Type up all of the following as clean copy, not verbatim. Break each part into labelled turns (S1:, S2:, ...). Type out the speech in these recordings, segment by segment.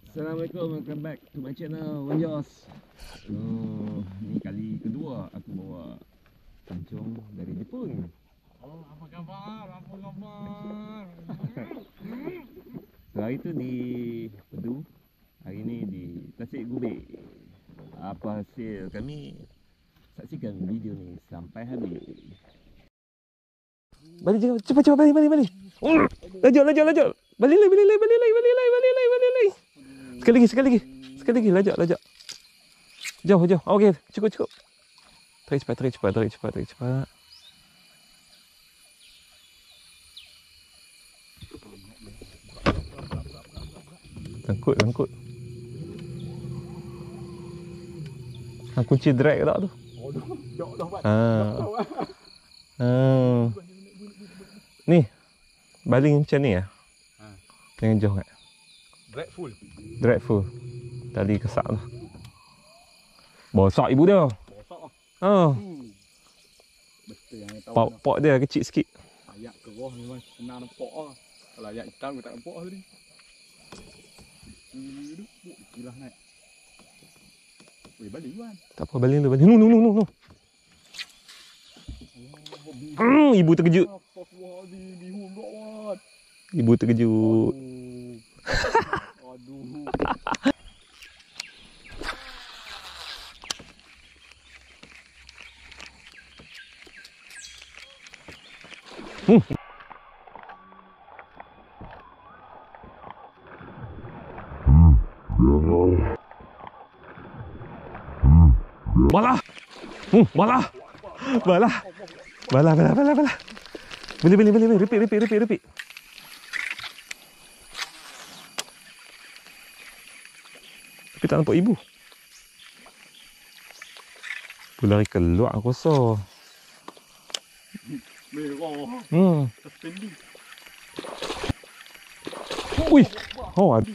S1: Assalamualaikum, welcome back to my channel Wanjos. So, ni kali kedua aku bawa pancung dari Jepun.
S2: Oh, apa khabar? Apa khabar?
S1: So, hari tu di Pedu, hari ni di Tasik Gubek. Apa hasil kami? Saksikan video ni sampai habis. Balik cepat balik. Lajak. Balik lagi. Sekali lagi, lajak. Jauh. Okey, cukup. Tarik cepat. Sangkut. Kunci drag tak tu? Ni baling macam ni Jangan jauh kat. Drag full. Tali kesak tu. Bosak ibu dia.
S2: Betul yang tahu.
S1: Pok dia kecil sikit.
S2: Ayak keroh memang senang nampak ah. Kalau ayak hitam aku tak nampak tadi. Kilah naik. Weh, baling kan.
S1: Tak apa, baling tu. No. Ibu terkejut. Ibu terkejut.
S2: Aduh. Balah. Beli. Repeat. Tapi tak nampak ibu. Ibu lari keluar aku rasa. Merah. Suspending.
S1: Ui. Ada.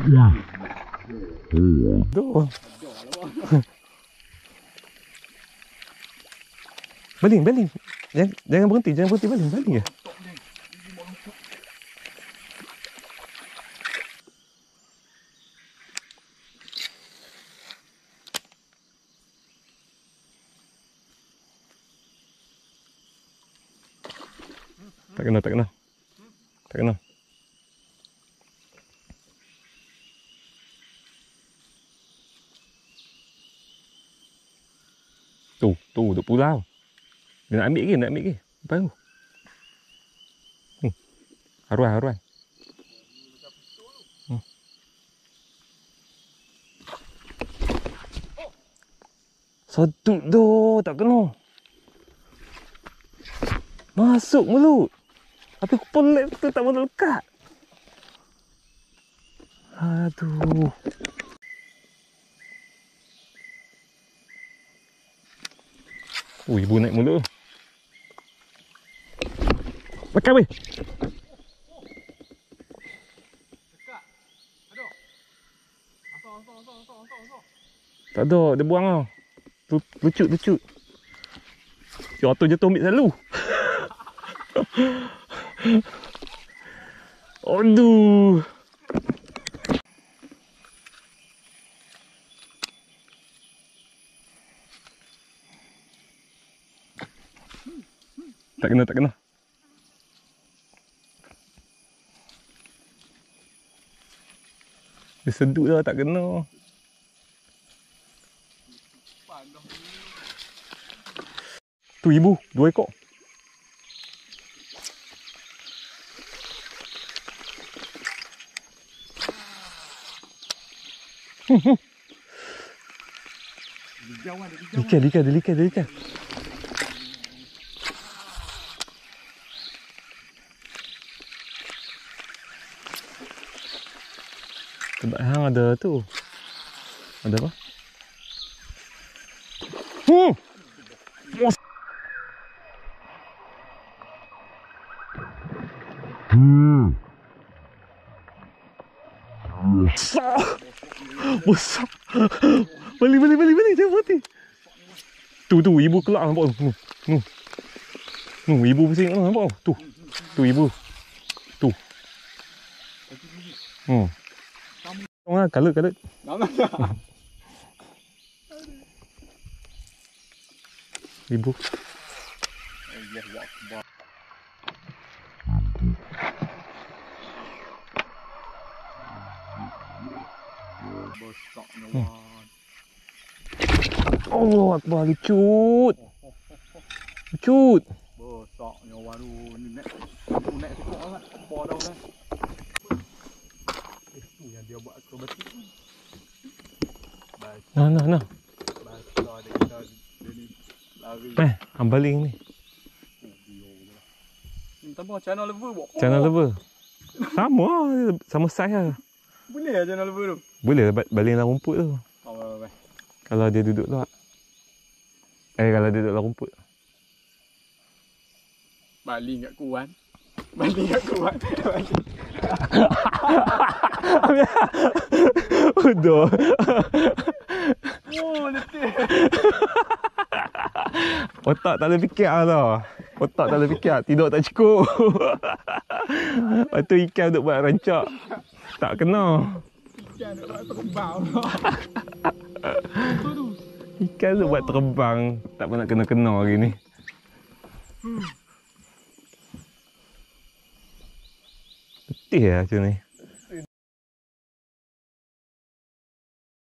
S1: Ada. Aduh. Baling. Jangan berhenti baling ya. Tak kena. Tu duk pulang. Dia nak ambil ke? Baru. Haruan. Satu tu tak kena. Masuk mulut. Tapi pelik tu tak mahu lekat. Aduh. Ibu naik mulut. Makan weh. Tak ada, dia buang lah. Lucut. Jatuh ambil selalu. Aduh. Tak kena. Dia sedut dah, tak kena. Tu ibu, 2 ekor. Dia. Sebab hang ada tu. Ada apa? Besar. Balik, jangan mati.
S3: Tu ibu keluar nampak tu. Ibu pusing nampak tu. Tu ibu. Tu. Tengok kalut. Ibu.
S2: Allahu Akbar. Besarnya wan.
S3: Allah Akbar, lucut.
S2: Besarnya wan tu. Ni nak tengok kan. Apa dah kan. Tu yang dia buat akrobatik tu.
S3: Nah.
S2: Basah dia ni lari.
S3: Ambaling ni.
S2: Minta apa channel level buat.
S3: Channel level. Sama saiz lah.
S2: Boleh lah channel level tu.
S3: Boleh baling dalam rumput tu.
S2: Oh,
S3: Kalau dia duduk luar. Kalau dia duduk dalam rumput.
S2: baling kat kuan.
S3: Udah.
S2: Oh, letih.
S3: Otak tak boleh fikir tau. Tidur tak cukup. Lepas tu ikan duk buat rancak. Tak kena.
S2: Ikan nak buat terbang.
S3: Ikan duk buat terbang. Tak pernah kena-kena hari ni. Letih lah macam ni.